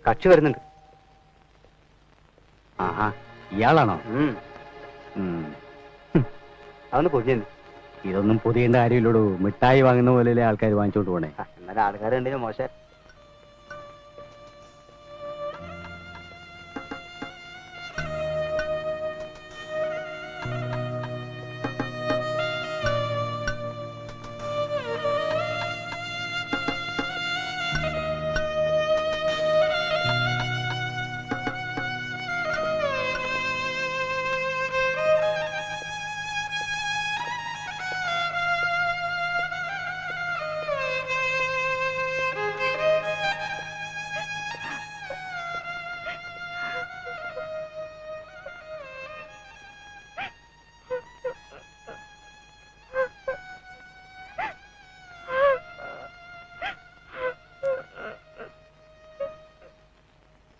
കക്ഷി വരുന്നുണ്ട്. ആഹാ, ഇയാളാണോ? അതൊന്ന് പൊതിഞ്ഞു. ഇതൊന്നും പൊതിയേണ്ട കാര്യമില്ലടൂ. മിഠായി വാങ്ങുന്ന പോലെയല്ലേ ആൾക്കാർ വാങ്ങിച്ചോണ്ട് പോണേ. എന്നാലും ആൾക്കാരുണ്ടെങ്കിൽ മോശം.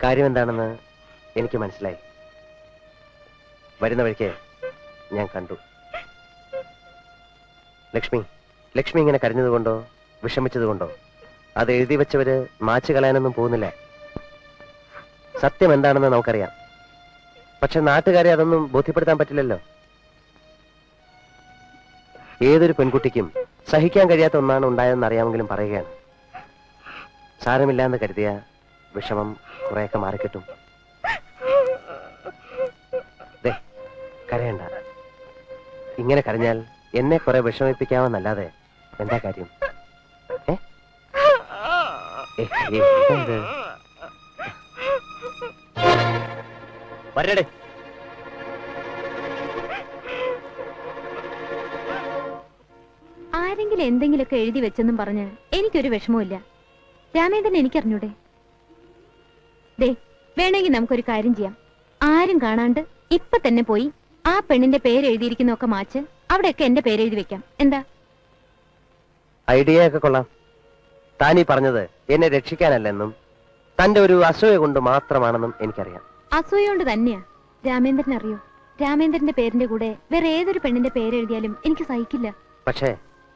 കാര്യം എന്താണെന്ന് എനിക്ക് മനസ്സിലായി. വരുന്ന വഴിക്ക് ഞാൻ കണ്ടു. ലക്ഷ്മി ഇങ്ങനെ കരഞ്ഞതുകൊണ്ടോ വിഷമിച്ചതുകൊണ്ടോ അത് എഴുതി വെച്ചവര് മാച്ചു കളയാനൊന്നും പോകുന്നില്ല. സത്യം എന്താണെന്ന് നമുക്കറിയാം. പക്ഷെ നാട്ടുകാരെ അതൊന്നും ബോധ്യപ്പെടുത്താൻ പറ്റില്ലല്ലോ. ഏതൊരു പെൺകുട്ടിക്കും സഹിക്കാൻ കഴിയാത്ത ഒന്നാണ് ഉണ്ടായതെന്ന് അറിയാമെങ്കിലും പറയുകയാണ്. സാരമില്ലാന്ന് കരുതിയ വിഷമം കുറെയൊക്കെ മാറിക്കിട്ടും. കരയണ്ട. ഇങ്ങനെ കരഞ്ഞാൽ എന്നെ കുറെ വിഷമിപ്പിക്കാമെന്നല്ലാതെ എന്താ കാര്യം? വരടെ ആരെങ്കിലും എന്തെങ്കിലുമൊക്കെ എഴുതി വെച്ചെന്നും പറഞ്ഞ് എനിക്കൊരു വിഷമവുമില്ല. രാമേന്ദ്രൻ എനിക്കറിഞ്ഞൂടെ? ദേ, വേണമെങ്കിൽ നമുക്കൊരു കാര്യം ചെയ്യാം. ആരും കാണാണ്ട് ഇപ്പൊ തന്നെ പോയി ആ പെണ്ണിന്റെ പേര് എഴുതിയിരിക്കുന്നൊക്കെ മാച്ച് അവിടെയൊക്കെ എന്റെ പേര് എഴുതി വെക്കാം. എന്താ ഐഡിയ ഒക്കെ കൊള്ളാം. താനീ പറഞ്ഞത് എന്നെ രക്ഷിക്കാനല്ലെന്നും തന്റെ ഒരു അസൂയ കൊണ്ട് മാത്രമാണെന്നും എനിക്കറിയാം. അസൂയ കൊണ്ട് തന്നെയാ. രാമേന്ദ്രൻ അറിയോ, രാമേന്ദ്രന്റെ പേരിന്റെ കൂടെ വേറെ ഏതൊരു പെണ്ണിന്റെ പേര് എഴുതിയാലും എനിക്ക് സഹിക്കില്ല. പക്ഷേ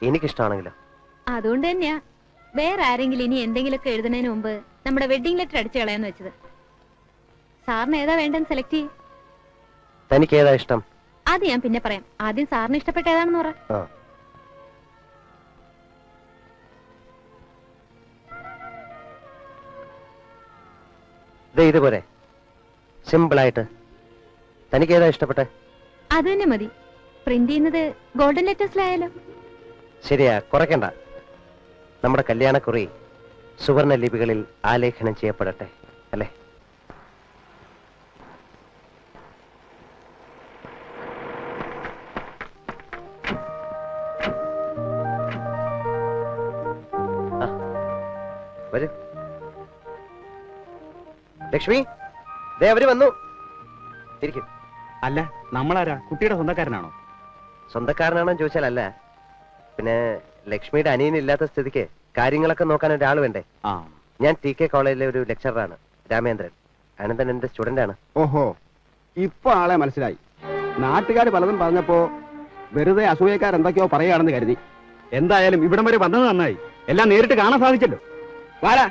എനിക്കിഷ്ടമാണെങ്കിലോ? അതുകൊണ്ട് തന്നെയാ വേറെ ആരെങ്കിലും ഇനി എന്തെങ്കിലുമൊക്കെ എഴുതുന്നതിന് മുമ്പ് നമ്മുടെ വെഡിങ് ലെറ്റർ അടിച്ചു കളയാന്ന് വെച്ചത്. സാറിന് ഏതാ വേണ്ടെന്ന് സെലക്ട് ചെയ്യും. തനിക്ക് ഏതാ ഇഷ്ടം? അത് ഞാൻ പിന്നെ പറയാം. ആദ്യം സാറിന് ഇഷ്ടപ്പെട്ട ഏതാണെന്ന് പറ. ഇതുപോലെ സിമ്പിളായിട്ട് തനിക്ക് ഏതാ ഇഷ്ടപ്പെട്ടെ? അത് തന്നെ മതി. പ്രിന്റ് ചെയ്യുന്നത് ഗോൾഡൻ ലെറ്റേഴ്സിലായാലോ? ശരിയാ, കുറയ്ക്കണ്ട. നമ്മുടെ കല്യാണക്കുറി സുവർണ ലിപികളിൽ ആലേഖനം ചെയ്യപ്പെടട്ടെ, അല്ലേ? വരൂ. ലക്ഷ്മി, ദേ അവര് വന്നു. ഇരിക്കും. അല്ല, നമ്മളാരാ? കുട്ടിയുടെ സ്വന്തക്കാരനാണോ? സ്വന്തക്കാരനാണോ ചോദിച്ചാൽ അല്ല. പിന്നെ ലക്ഷ്മിയുടെ അനിയനില്ലാത്ത സ്ഥിതിക്ക് കാര്യങ്ങളൊക്കെ നോക്കാൻ ഒരാൾ വേണ്ടേ? ഞാൻ TK കോളേജിലെ ഒരു ലെക്ചറാണ്, രാമേന്ദ്രൻ. അനന്തൻ എന്റെ സ്റ്റുഡന്റ് ആണ്. ഓഹോ, ഇപ്പൊ ആളെ മനസ്സിലായി. നാട്ടുകാർ പലതും പറഞ്ഞപ്പോ വെറുതെ അസൂയക്കാരെന്തൊക്കെയോ പറയുകയാണെന്ന് കരുതി. എന്തായാലും ഇവിടം വരെ വന്നത് നന്നായി. എല്ലാം നേരിട്ട് കാണാൻ സാധിച്ചല്ലോ. വാരാ.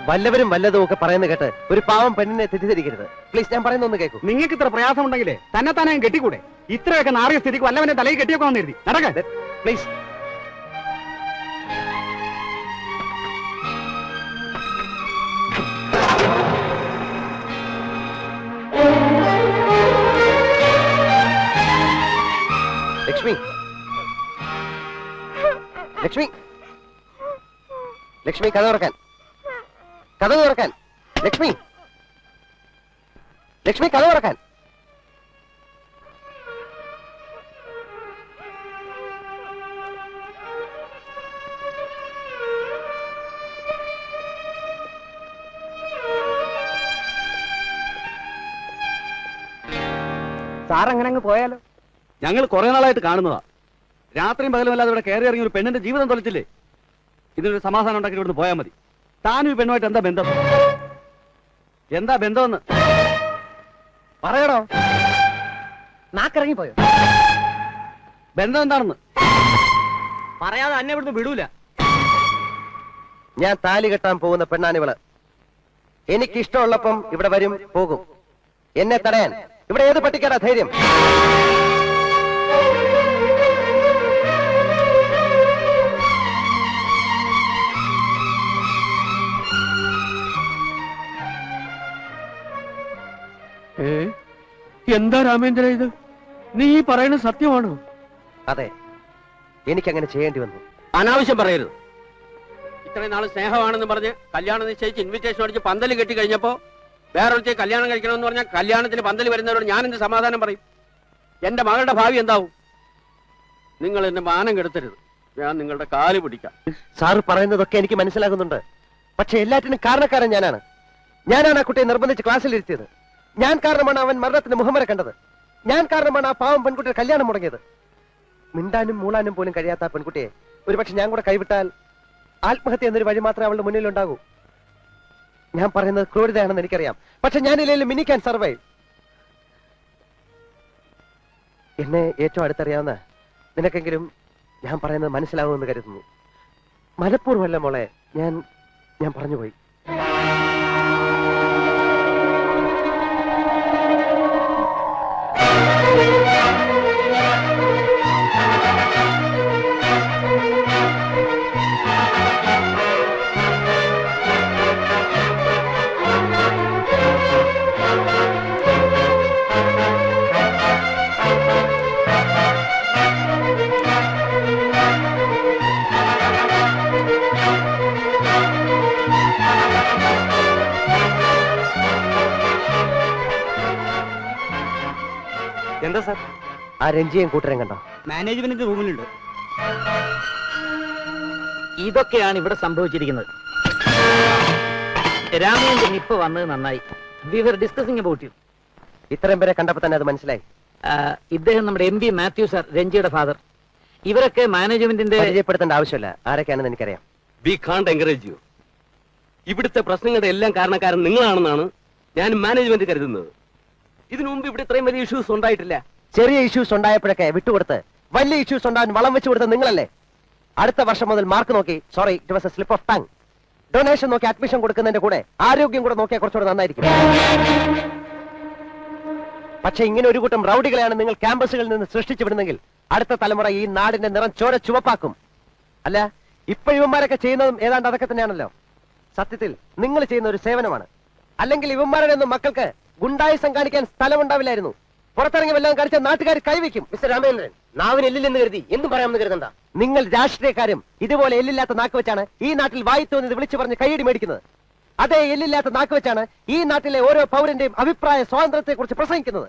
വല്ലവരും വല്ലതും ഒക്കെ പറയുന്ന കേട്ട് ഒരു പാവം പെണ്ണിനെ തെറ്റിദ്ധരിക്കരുത് പ്ലീസ്. ഞാൻ പറയുന്ന ഒന്ന് കേൾക്കൂ. നിങ്ങൾക്ക് ഇത്ര പ്രയാസം ഉണ്ടെങ്കിലേ തന്നെ കെട്ടിക്കൂടെ? ഇത്രയൊക്കെ നാറിയ സ്ഥിതിക്ക് വല്ലവനെ തലയിൽ കെട്ടിയൊക്കെ വന്നിരുത്തി നടക്കാൻ പ്ലീസ്. ലക്ഷ്മി, ലക്ഷ്മി, ലക്ഷ്മി, കഥ തുറക്കാൻ, കഥ തുറക്കാൻ. ലക്ഷ്മി, ലക്ഷ്മി, കഥ തുറക്കാൻ. സാർ അങ്ങനെ അങ്ങ് പോയാലോ? ഞങ്ങൾ കുറെ നാളായിട്ട് കാണുന്നതാ. രാത്രിയും പകലുമല്ലാതെ ഇവിടെ കയറി ഇറങ്ങി ഒരു പെണ്ണിന്റെ ജീവിതം തൊലച്ചില്ലേ? ഇതിനൊരു സമാധാനം ഉണ്ടാക്കി ഇവിടുന്ന് പോയാൽ മതി. താനും ഈ പെണ്ണുമായിട്ട് എന്താ ബന്ധം? എന്താ ബന്ധമെന്ന് പറയടോ. നാക്കിറങ്ങിപ്പോയോ? ബന്ധം എന്താണെന്ന് പറയാതെ അന്നെ ഇവിടുന്ന് വിടൂല. ഞാൻ താലി കെട്ടാൻ പോകുന്ന പെണ്ണാണിവള്. എനിക്ക് ഇഷ്ടമുള്ളപ്പം ഇവിടെ വരും പോകും. എന്നെ തടയാൻ ഇവിടെ ഏത് പട്ടിക്കാടാ ധൈര്യം? എന്താ രാമേന്ദ്ര ഇത്? നീ ഈ പറയുന്നത് സത്യമാണോ? അതെ, എനിക്കങ്ങനെ ചെയ്യേണ്ടി വന്നു. അനാവശ്യം പറയരുത്. ഇത്രയും നാള് സ്നേഹമാണെന്ന് പറഞ്ഞ് കല്യാണം നിശ്ചയിച്ച് ഇൻവിറ്റേഷൻ അടിച്ച് പന്തല് കെട്ടി കഴിഞ്ഞപ്പോ വേറൊരുത്തെ കല്യാണം കഴിക്കണമെന്ന് പറഞ്ഞാൽ കല്യാണത്തിന് പന്തല് വരുന്നവരോട് ഞാൻ എന്ത് സമാധാനം പറയും? എന്റെ മകളുടെ ഭാവി എന്താവും? നിങ്ങൾ എന്റെ മാനം കെടുത്തരുത്. ഞാൻ നിങ്ങളുടെ കാല് പിടിക്കാം. സാറ് പറയുന്നതൊക്കെ എനിക്ക് മനസ്സിലാകുന്നുണ്ട്. പക്ഷെ എല്ലാറ്റിനും കാരണക്കാരൻ ഞാനാണ്. ഞാനാണ് ആ കുട്ടിയെ നിർബന്ധിച്ച് ക്ലാസ്സിലിരുത്തിയത്. ഞാൻ കാരണമാണ് അവൻ മരണത്തിന് മുഹമ്മരെ കണ്ടത്. ഞാൻ കാരണമാണ് ആ പാവം പെൺകുട്ടിയുടെ കല്യാണം മുടങ്ങിയത്. മിണ്ടാനും മൂളാനും പോലും കഴിയാത്ത ആ പെൺകുട്ടിയെ ഒരുപക്ഷെ ഞാൻ കൂടെ കൈവിട്ടാൽ ആത്മഹത്യ എന്നൊരു വഴി മാത്രമേ അവളുടെ മുന്നിൽ ഉണ്ടാകൂ. ഞാൻ പറയുന്നത് ക്രൂരതയാണെന്ന് എനിക്കറിയാം. പക്ഷെ ഞാനില്ലെങ്കിലും മിനിക്കാൻ സർവൈവ്. എന്നെ ഏറ്റവും അടുത്തറിയാവുന്ന നിനക്കെങ്കിലും ഞാൻ പറയുന്നത് മനസ്സിലാവുമെന്ന് കരുതുന്നു. മനഃപൂർവ്വമല്ല മോളെ, ഞാൻ പറഞ്ഞുപോയി. എന്താ സാർ? ആ രഞ്ജിയും കൂട്ടരും കണ്ടോ? മാനേജ്മെന്റിന്റെ റൂമിലുണ്ട്. ഇതൊക്കെയാണ് ഇവിടെ സംഭവിച്ചിരിക്കുന്നത്. രാമേന്ദ്രൻ ഇപ്പൊ വന്നത് നന്നായി. We are discussing about you. ഇത്രയും പേരെ കണ്ടപ്പോ തന്നെ അത് മനസ്സിലായി. ഇദ്ദേഹം നമ്മുടെ MP മാത്യു സാർ, രഞ്ജിയുടെ ഫാദർ. ഇവരൊക്കെ മാനേജ്മെന്റിന്റെ പരിചയപ്പെടുത്തേണ്ട ആവശ്യമില്ല. ആരൊക്കെയാണെന്ന് എനിക്കറിയാം. വി കാണ്ട് എൻകറേജ് യു. ഇവിടുത്തെ പ്രശ്നങ്ങളുടെ എല്ലാം കാരണക്കാരൻ നിങ്ങളാണെന്നാണ് ഞാൻ മാനേജ്മെന്റ് കരുതുന്നത്. ഇതിനു മുമ്പ് ഇവിടെ ഇത്രയും വലിയ ഇഷ്യൂസ് ഉണ്ടായിട്ടില്ല. ചെറിയ ഇഷ്യൂസ് ഉണ്ടായപ്പോഴൊക്കെ വിട്ടുകൊടുത്ത് വലിയ ഇഷ്യൂസ് ഉണ്ടാകാൻ വളം വെച്ച് കൊടുത്ത നിങ്ങളല്ലേ? അടുത്ത വർഷം മുതൽ മാർക്ക് നോക്കി, sorry it was A slip of tongue, donation നോക്കി അഡ്മിഷൻ കൊടുക്കുന്നതിന്റെ കൂടെ ആരോഗ്യം കൂടെ നോക്കിയാൽ കുറച്ചുകൂടെ നന്നായിരിക്കും. പക്ഷെ ഇങ്ങനെ ഒരു കൂട്ടം റൗഡികളെയാണ് നിങ്ങൾ ക്യാമ്പസുകളിൽ നിന്ന് സൃഷ്ടിച്ചു വിടുന്നെങ്കിൽ അടുത്ത തലമുറ ഈ നാടിന്റെ നിറം ചോര ചുവപ്പാക്കും. അല്ല, ഇപ്പൊ ഇവന്മാരൊക്കെ ചെയ്യുന്നതും ഏതാണ്ട് അതൊക്കെ തന്നെയാണല്ലോ. സത്യത്തിൽ നിങ്ങൾ ചെയ്യുന്ന ഒരു സേവനമാണ്. അല്ലെങ്കിൽ ഇവന്മാരുടെ ഒന്നും മക്കൾക്ക് ഗുണ്ടായുസം കാണിക്കാൻ സ്ഥലമുണ്ടാവില്ലായിരുന്നു. പുറത്തിറങ്ങി വല്ലതും കാണിച്ച നാട്ടുകാർ കൈവയ്ക്കും. മിസ്റ്റർ രാമേന്ദ്രൻ, നാവിന് എല്ലില്ലെന്ന് കരുതി എന്തും പറയാമെന്ന് കരുതണ്ട. നിങ്ങൾ രാഷ്ട്രീയക്കാരും ഇതുപോലെ എല്ലില്ലാത്ത നാക്ക് വെച്ചാണ് ഈ നാട്ടിൽ വായി തോന്നിയത് വിളിച്ചു പറഞ്ഞ് കൈയടി മേടിക്കുന്നത്. അതേ എല്ലില്ലാത്ത നാക്ക് വെച്ചാണ് ഈ നാട്ടിലെ ഓരോ പൗരന്റെയും അഭിപ്രായ സ്വാതന്ത്ര്യത്തെ കുറിച്ച് പ്രസംഗിക്കുന്നത്.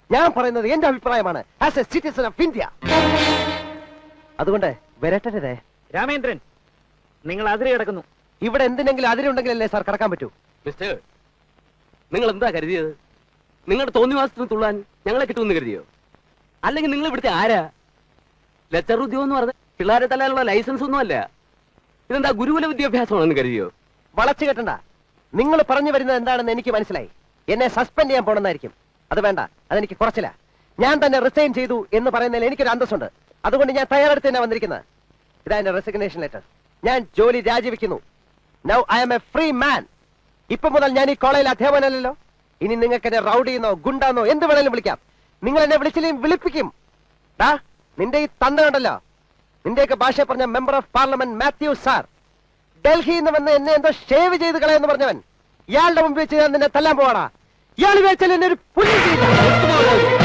ഞാൻ പറയുന്നത് എന്റെ അഭിപ്രായമാണ് as A citizen of India. അതുകൊണ്ട് വരട്ടെ. രാമേന്ദ്രൻ, നിങ്ങൾ അതിരി കിടക്കുന്നു. ഇവിടെ എന്തിനെങ്കിലും അതിരുണ്ടെങ്കിലല്ലേ സാർ കടക്കാൻ പറ്റൂ. മിസ്റ്റർ, നിങ്ങൾ എന്താ കരുതിയത്? നിങ്ങളുടെ തോന്നിവാസത്തിന് തുള്ളാൻ ഞങ്ങളെ കിട്ടുമെന്ന് കരുതിയോ? അല്ലെങ്കിൽ നിങ്ങൾ ഇവിടുത്തെ ആരാ? ലെക്ചർ ഉദ്യോഗം എന്ന് പറഞ്ഞ പിള്ളേരെ തല്ലാനുള്ള ലൈസൻസ് ഒന്നും അല്ല. ഇതെന്താ ഗുരുകുല വിദ്യാഭ്യാസമാണെന്ന് കരുതിയോ? വളച്ചു കെട്ടണ്ട. നിങ്ങൾ പറഞ്ഞു വരുന്നത് എന്താണെന്ന് എനിക്ക് മനസ്സിലായി. എന്നെ സസ്പെൻഡ് ചെയ്യാൻ പോണെന്നായിരിക്കും. അത് വേണ്ട, അതെനിക്ക് കുറച്ചില്ല. ഞാൻ തന്നെ റിസൈൻ ചെയ്തു എന്ന് പറയുന്നതിൽ എനിക്കൊരു അന്തസ്സുണ്ട്. അതുകൊണ്ട് ഞാൻ തയ്യാറെടുത്ത് തന്നെ വന്നിരിക്കുന്നത്. ഇതാ എന്റെ റെസിഗ്നേഷൻ ലെറ്റർ. ഞാൻ ജോലി രാജിവെക്കുന്നു. Now I am a free man. ഇപ്പൊ മുതൽ ഞാൻ ഈ കോളേജിൽ അധ്യാപനമല്ലല്ലോ. ഇനി നിങ്ങൾക്ക് എന്നെ റൗഡിന്നോ ഗുണ്ടാന്നോ എന്ത് വേണേലും വിളിക്കാം. നിങ്ങൾ എന്നെ വിളിച്ചില്ലെങ്കിൽ വിളിപ്പിക്കും. ഡാ, നിന്റെ ഈ തന്ത കണ്ടല്ലോ, നിന്റെയൊക്കെ ഭാഷ പറഞ്ഞ member of parliament Mathew sir, ഡൽഹിയിൽ നിന്ന് വന്ന് എന്നെ എന്തോ ഷേവ് ചെയ്ത് കളയെന്ന് പറഞ്ഞവൻ, ഇയാളുടെ മുമ്പ് വെച്ച് ഞാൻ നിന്നെ തല്ലാൻ പോവാടാ. ഇയാൾ വിചാരിച്ചാൽ എന്നെ ഒരു പുല്ല് ചെയ്യില്ല.